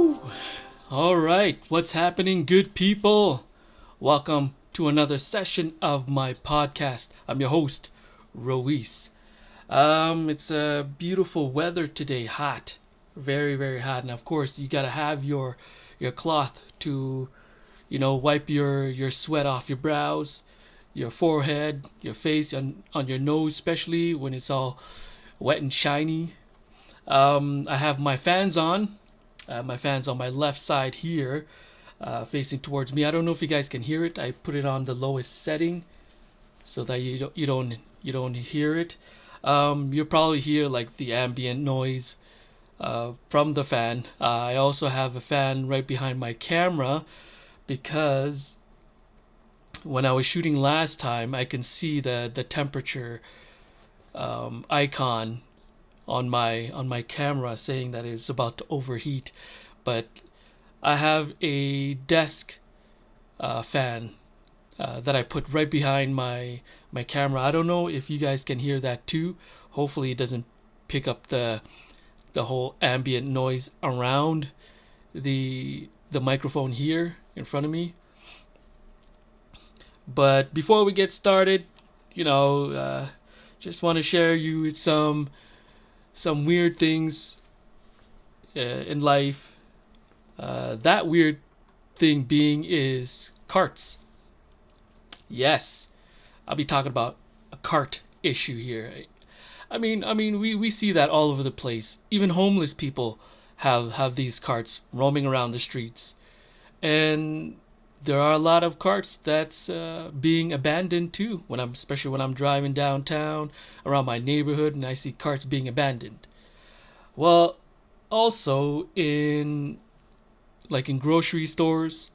Woo! All right, what's happening, good people? Welcome to another session of my podcast. I'm your host, Roiss. It's a beautiful weather today, hot, very very hot, and of course you gotta have your cloth to wipe your sweat off your brows, your forehead, your face, on your nose, especially when it's all wet and shiny. I have my fans on. My fan's on my left side here, facing towards me. I don't know if you guys can hear it. I put it on the lowest setting so that you don't hear it. You'll probably hear like the ambient noise from the fan. I also have a fan right behind my camera because when I was shooting last time, I can see the temperature icon on my camera saying that it's about to overheat. But I have a desk fan that I put right behind my camera. I don't know if you guys can hear that too. Hopefully it doesn't pick up the whole ambient noise around the microphone here in front of me. But before we get started, just want to share you with some weird things in life. That weird thing being is carts. Yes, I'll be talking about a cart issue here. We see that all over the place. Even homeless people have these carts roaming around the streets, and there are a lot of carts that's being abandoned too. Especially when I'm driving downtown around my neighborhood and I see carts being abandoned. Well, also in grocery stores,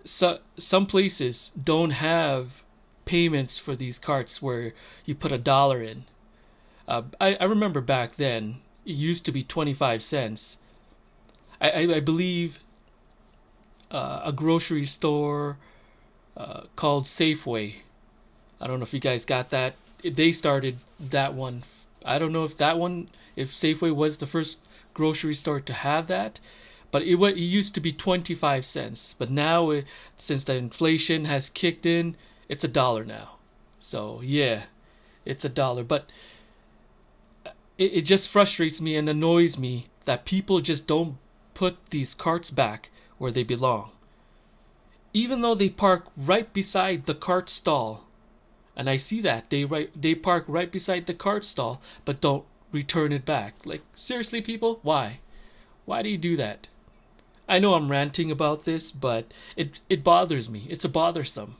some places don't have payments for these carts where you put $1 in. I remember back then it used to be 25 cents. I believe a grocery store called Safeway. I don't know if you guys got that. They started that one. I don't know if Safeway was the first grocery store to have that, but it used to be 25 cents. But now, since the inflation has kicked in, it's $1 now. So yeah, it's $1. But it just frustrates me and annoys me that people just don't put these carts back where they belong. Even though they park right beside the cart stall, and I see that they park right beside the cart stall, but don't return it back. Like, seriously, people, why? Why do you do that? I know I'm ranting about this, but it bothers me. It's a bothersome.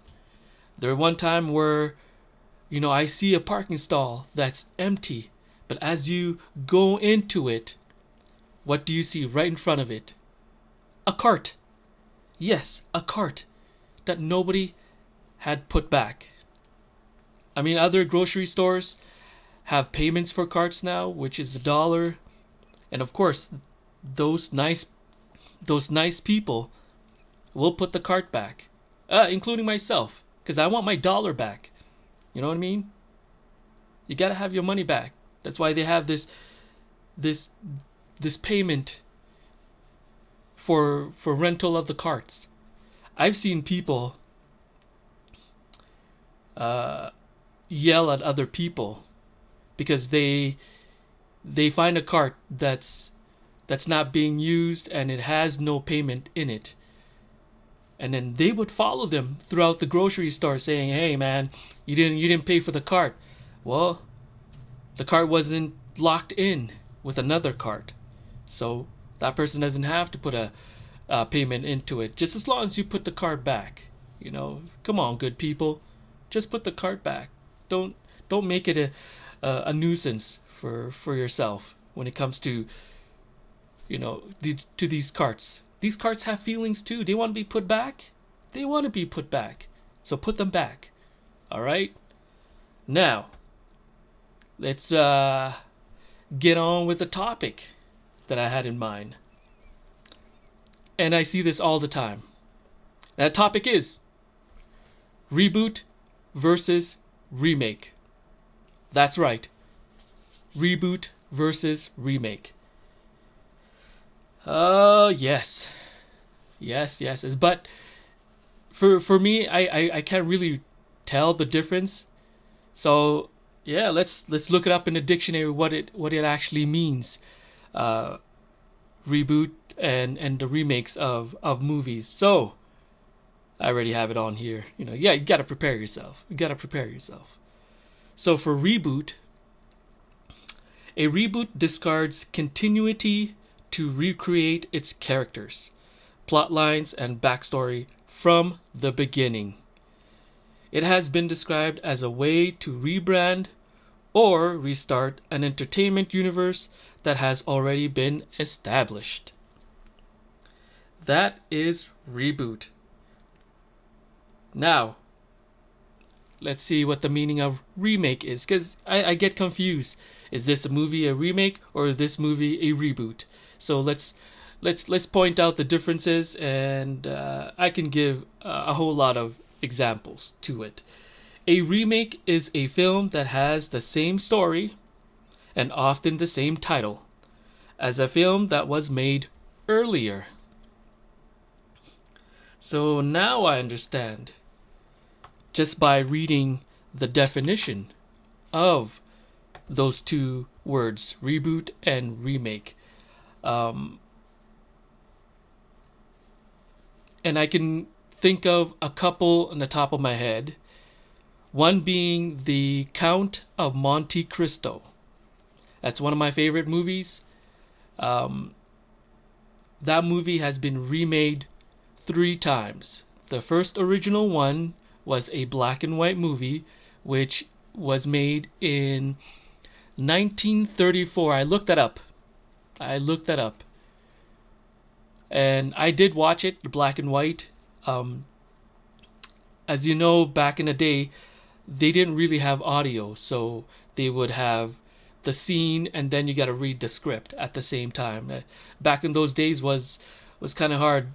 There was one time where, I see a parking stall that's empty, but as you go into it, what do you see right in front of it? A cart. Yes, a cart that nobody had put back. Other grocery stores have payments for carts now, which is $1, and of course, those nice people will put the cart back, including myself, because I want my $1 back. You know what I mean? You gotta have your money back. That's why they have this payment for rental of the carts. I've seen people yell at other people because they find a cart that's not being used and it has no payment in it, and then they would follow them throughout the grocery store saying, "Hey man, you didn't pay for the cart." Well, the cart wasn't locked in with another cart, so that person doesn't have to put a payment into it, just as long as you put the cart back. Come on, good people, just put the cart back. Don't make it a nuisance for yourself when it comes to to these carts. These carts have feelings too. They want to be put back. They want to be put back. So put them back. All right. Now, let's get on with the topic that I had in mind. And I see this all the time. That topic is reboot versus remake. That's right. Reboot versus remake. Oh yes, yes. But for me, I can't really tell the difference. So yeah, let's look it up in the dictionary what it actually means. Uh, Reboot and the remakes of movies. So I already have it on here. Yeah, you gotta prepare yourself. You gotta prepare yourself. So for reboot, a reboot discards continuity to recreate its characters, plot lines, and backstory from the beginning. It has been described as a way to rebrand or restart an entertainment universe that has already been established. That is reboot. Now, let's see what the meaning of remake is, because I get confused. Is this a movie a remake or is this movie a reboot? So let's point out the differences, and I can give a whole lot of examples to it. A remake is a film that has the same story and often the same title as a film that was made earlier. So now I understand just by reading the definition of those two words, reboot and remake. Um, and I can think of a couple on the top of my head. One being The Count of Monte Cristo. That's one of my favorite movies. Um, that movie has been remade 3 times. The first original one was a black and white movie, which was made in 1934. I looked that up. And I did watch it, the black and white. As you know, back in the day, they didn't really have audio, so they would have the scene and then you got to read the script at the same time. Back in those days was kind of hard,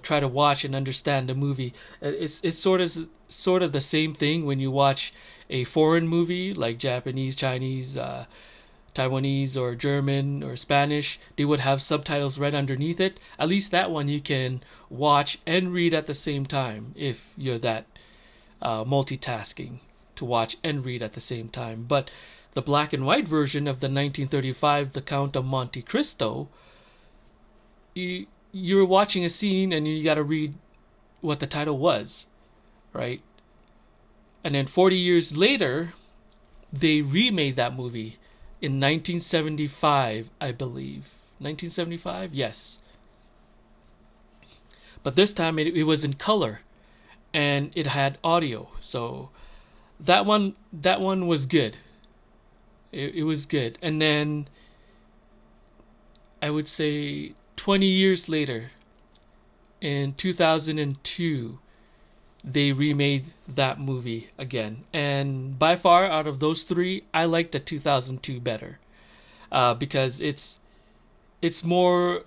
try to watch and understand the movie. It's sort of the same thing when you watch a foreign movie like Japanese, Chinese, Taiwanese, or German or Spanish. They would have subtitles right underneath it. At least that one you can watch and read at the same time if you're that multitasking to watch and read at the same time. But the black and white version of the 1935 The Count of Monte Cristo, you're watching a scene and you got to read what the title was, right? And then 40 years later, they remade that movie in 1975, I believe. 1975? Yes. But this time it was in color and it had audio. So that one was good. It was good. And then I would say 20 years later, in 2002, they remade that movie again. And by far, out of those three, I like the 2002 better, because it's more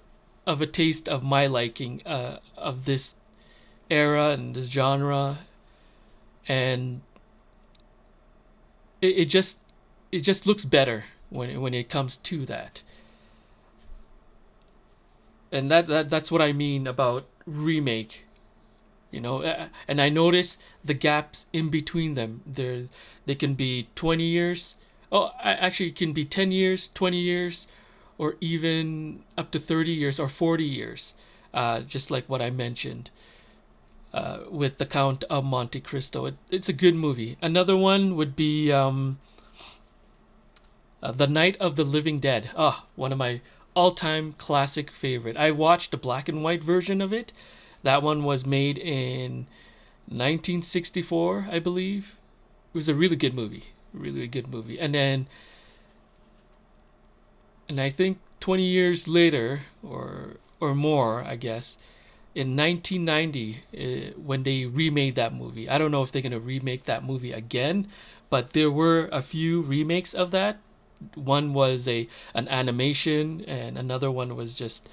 of a taste of my liking, of this era and this genre, and it just looks better when it comes to that. And that's what I mean about remake. And I notice the gaps in between them. They can be 20 years. Oh, actually, it can be 10 years, 20 years, or even up to 30 years or 40 years. Just like what I mentioned with The Count of Monte Cristo. It's a good movie. Another one would be The Night of the Living Dead. One of my all-time classic favorite. I watched the black and white version of it. That one was made in 1964, I believe. It was a really good movie. Really good movie. And I think 20 years later, or more, I guess, in 1990, when they remade that movie. I don't know if they're going to remake that movie again, but there were a few remakes of that. One was an animation, and another one was just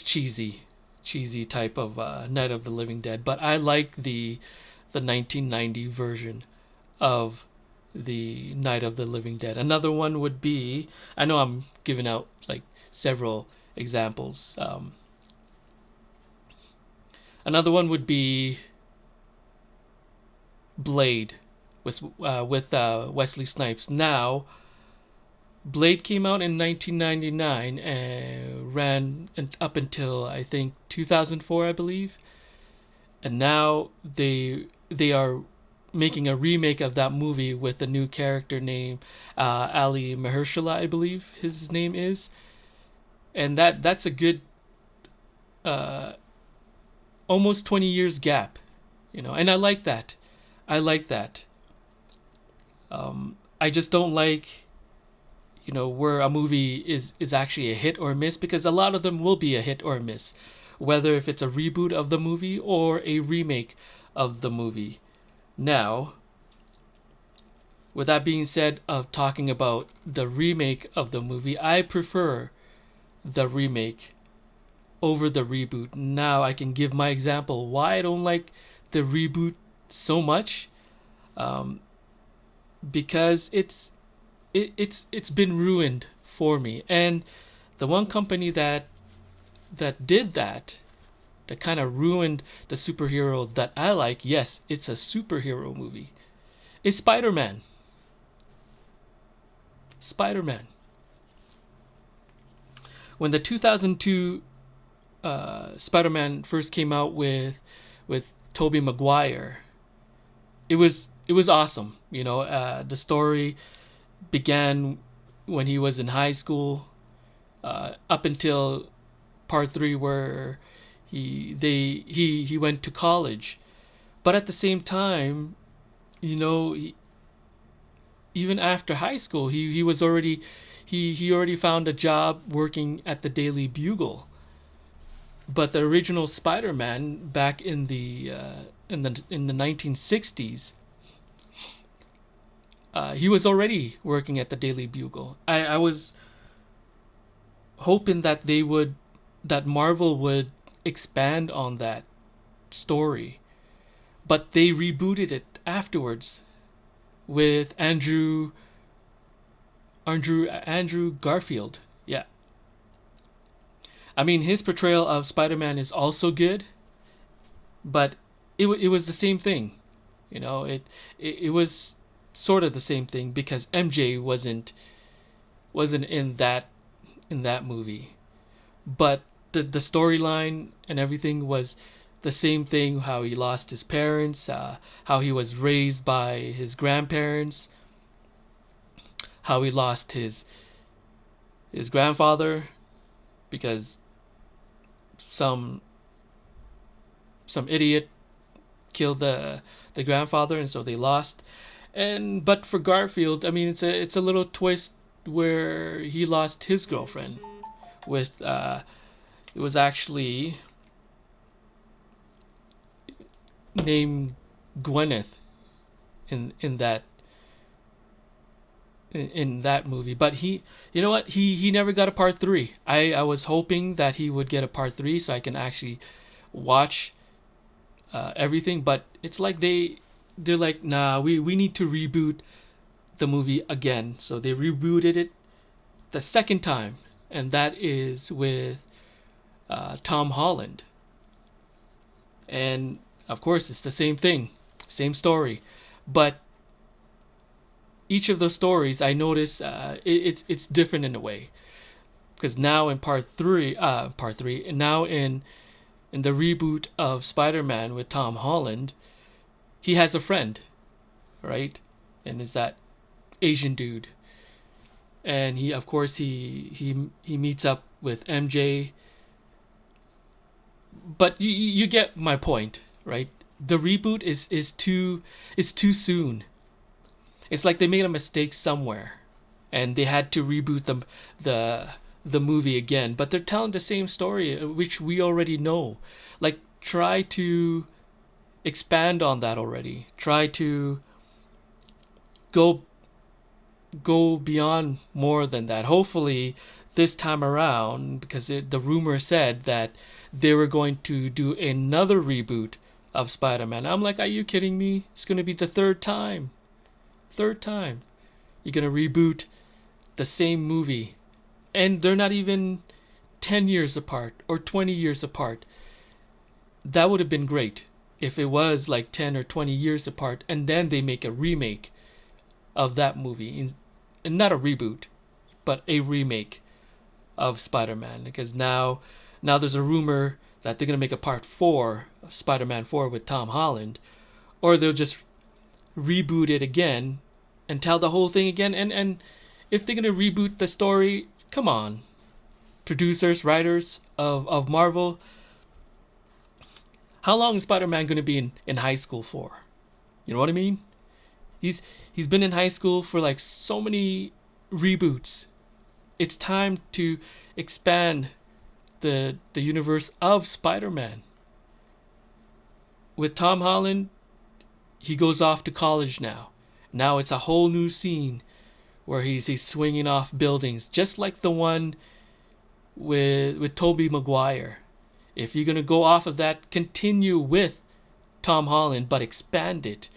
cheesy type of Night of the Living Dead. But I like the 1990 version of the Night of the Living Dead. Another one would be, I know I'm giving out like several examples. Another one would be Blade with Wesley Snipes. Now, Blade came out in 1999 and ran up until I think 2004, I believe. And now they are making a remake of that movie with a new character named Ali Mahershala, I believe his name is. And that's a good uh, almost 20 years gap, and I like that. I like that. I just don't like, where a movie is actually a hit or a miss, because a lot of them will be a hit or a miss, whether if it's a reboot of the movie or a remake of the movie. Now, with that being said, of talking about the remake of the movie, I prefer the remake over the reboot. Now I can give my example why I don't like the reboot so much, because it's been ruined for me. And the one company that did that kind of ruined the superhero that I like, yes, it's a superhero movie, is Spider-Man. Spider-Man. When the 2002 Spider-Man first came out with Tobey Maguire, it was awesome. The story began when he was in high school, up until part 3 where he went to college. But at the same time, even after high school, he was already he already found a job working at the Daily Bugle. But the original Spider-Man back in the 1960s, he was already working at the Daily Bugle. I was hoping that Marvel would expand on that story, but they rebooted it afterwards with Andrew Garfield. Yeah. I mean, his portrayal of Spider-Man is also good, but it was the same thing. It was sort of the same thing, because MJ wasn't in that movie. But the storyline and everything was the same thing: how he lost his parents, how he was raised by his grandparents, how he lost his grandfather because some idiot killed the grandfather, and so they lost. But for Garfield, I mean, it's a little twist where he lost his girlfriend with it was actually named Gwyneth in that movie. But you know what, he never got a part 3. I was hoping that he would get a part 3 so I can actually watch everything. But it's like they're like, nah, we need to reboot the movie again. So they rebooted it the second time, and that is with Tom Holland. And of course, it's the same thing, same story, but each of the stories, I notice it's different in a way. Because now in part three, now in the reboot of Spider-Man with Tom Holland, he has a friend, right? And is that Asian dude. And he, of course, he meets up with MJ. But you get my point, right? The reboot is too soon. It's like they made a mistake somewhere, and they had to reboot the movie again. But they're telling the same story, which we already know. Like, try to expand on that already. Try to go beyond more than that. Hopefully, this time around, because the rumor said that they were going to do another reboot of Spider-Man. I'm like, are you kidding me? It's going to be the third time. Third time. You're going to reboot the same movie. And they're not even 10 years apart or 20 years apart. That would have been great if it was like 10 or 20 years apart and then they make a remake of that movie, and not a reboot, but a remake of Spider-Man, because now there's a rumor that they're going to make a part 4 of Spider-Man 4 with Tom Holland, or they'll just reboot it again and tell the whole thing again. And if they're going to reboot the story, come on, producers, writers of Marvel, how long is Spider-Man going to be in high school for? You know what I mean? He's been in high school for like so many reboots. It's time to expand the universe of Spider-Man. With Tom Holland, he goes off to college now. Now it's a whole new scene where he's swinging off buildings, just like the one with Tobey Maguire. If you're gonna go off of that, continue with Tom Holland, but expand it.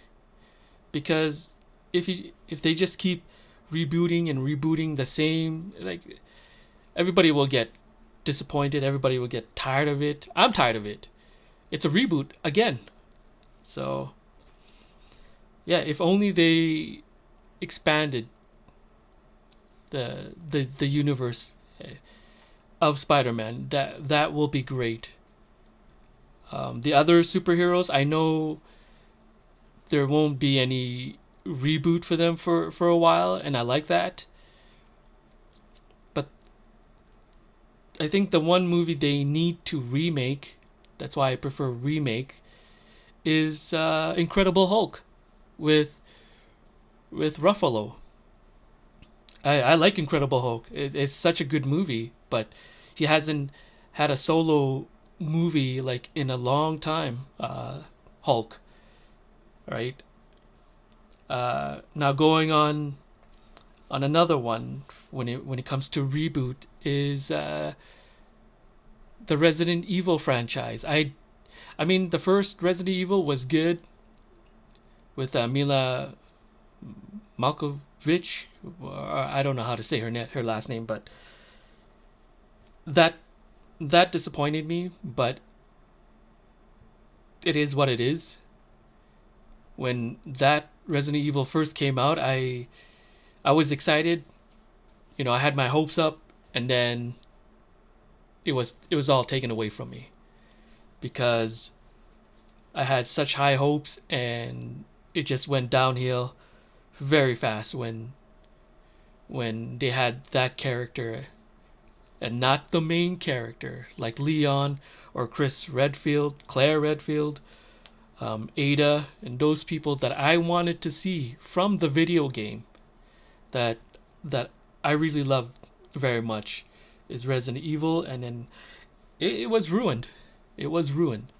Because if they just keep rebooting and rebooting the same, like, everybody will get disappointed, everybody will get tired of it. I'm tired of it. It's a reboot again. So yeah, if only they expanded the universe of Spider-Man, that will be great. The other superheroes, I know there won't be any reboot for them for a while, and I like that. But I think the one movie they need to remake, that's why I prefer remake, is Incredible Hulk with Ruffalo. I like Incredible Hulk. It's such a good movie, but he hasn't had a solo movie like in a long time. Hulk, right? Now going on another one when it comes to reboot is the Resident Evil franchise. I mean, the first Resident Evil was good with Mila Malkovich. I don't know how to say her last name, but that disappointed me. But it is what it is. When that Resident Evil first came out, I was excited. You know, I had my hopes up, and then it was all taken away from me because I had such high hopes, and it just went downhill very fast when they had that character and not the main character like Leon or Claire Redfield, Ada, and those people that I wanted to see from the video game that I really loved very much is Resident Evil, and then it was ruined. It was ruined.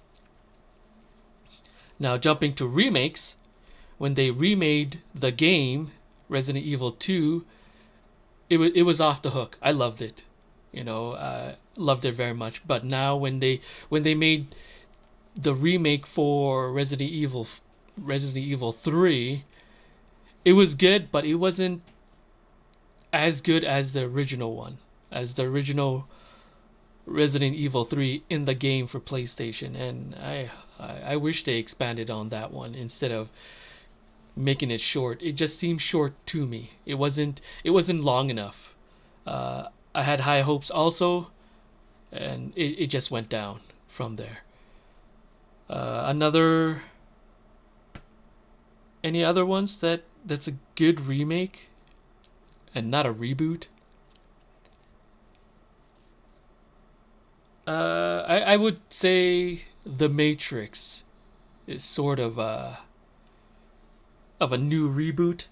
Now jumping to remakes, when they remade the game Resident Evil 2, it was off the hook. I loved it. You know, loved it very much. But now when they made the remake for Resident Evil 3, it was good, but it wasn't as good as the original one, as the original Resident Evil 3 in the game for PlayStation. And I wish they expanded on that one instead of making it short. It just seemed short to me. It wasn't long enough. I had high hopes also, and it just went down from there. Any other ones that's a good remake and not a reboot? I would say The Matrix is sort of a new reboot,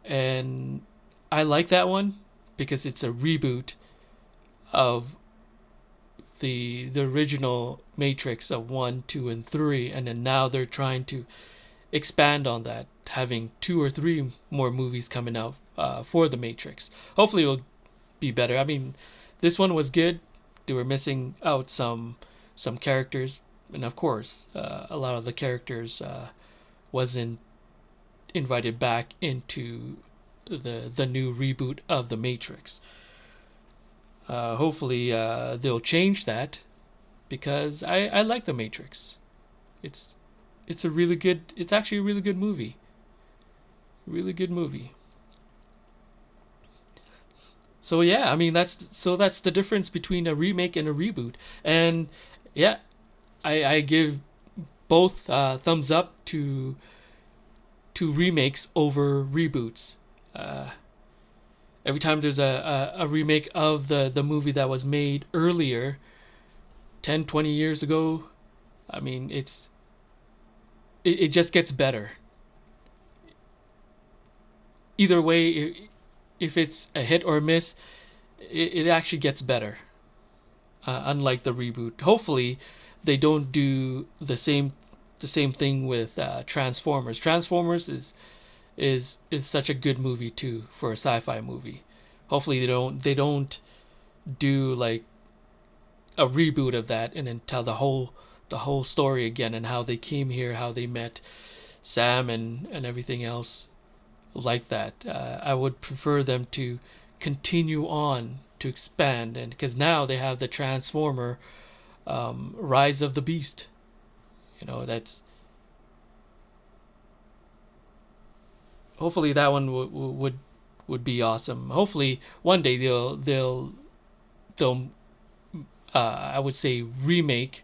and I like that one because it's a reboot of the original Matrix of 1, 2, and 3, and then now they're trying to expand on that, having 2 or 3 more movies coming out for the Matrix. Hopefully it will be better. I mean, this one was good. They were missing out some characters, and of course a lot of the characters wasn't invited back into the new reboot of the Matrix. Hopefully they'll change that, because I like The Matrix. It's it's a really good. It's actually a really good movie. Really good movie. So yeah, I mean that's the difference between a remake and a reboot. And yeah, I give both thumbs up to remakes over reboots. Uh, every time there's a remake of the movie that was made earlier, 10, 20 years ago, I mean it just gets better. Either way, if it's a hit or a miss, it actually gets better. Unlike the reboot, hopefully they don't do the same thing with Transformers. Transformers is such a good movie too for a sci-fi movie. Hopefully they don't do like a reboot of that and then tell the whole story again, and how they came here, how they met Sam and everything else like that. I would prefer them to continue on to expand, and because now they have the Transformer Rise of the Beast. That's hopefully that one would be awesome. Hopefully one day they'll I would say remake,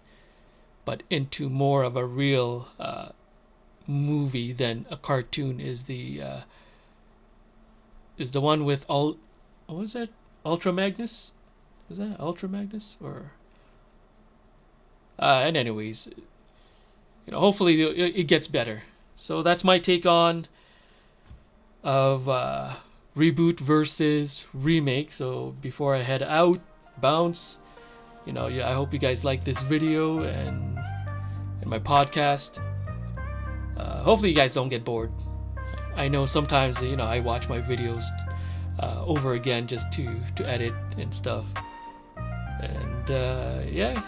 but into more of a real movie than a cartoon. Is the one with all what was that, Ultra Magnus? Is that Ultra Magnus or and anyways, hopefully it gets better. So that's my take on of reboot versus remake. So before I head out, bounce, yeah, I hope you guys like this video and my podcast. Hopefully you guys don't get bored. I know sometimes I watch my videos over again just to edit and stuff, and yeah,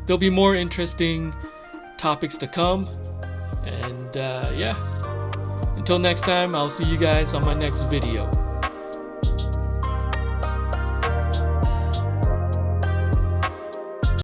there'll be more interesting topics to come, and yeah, until next time, I'll see you guys on my next video.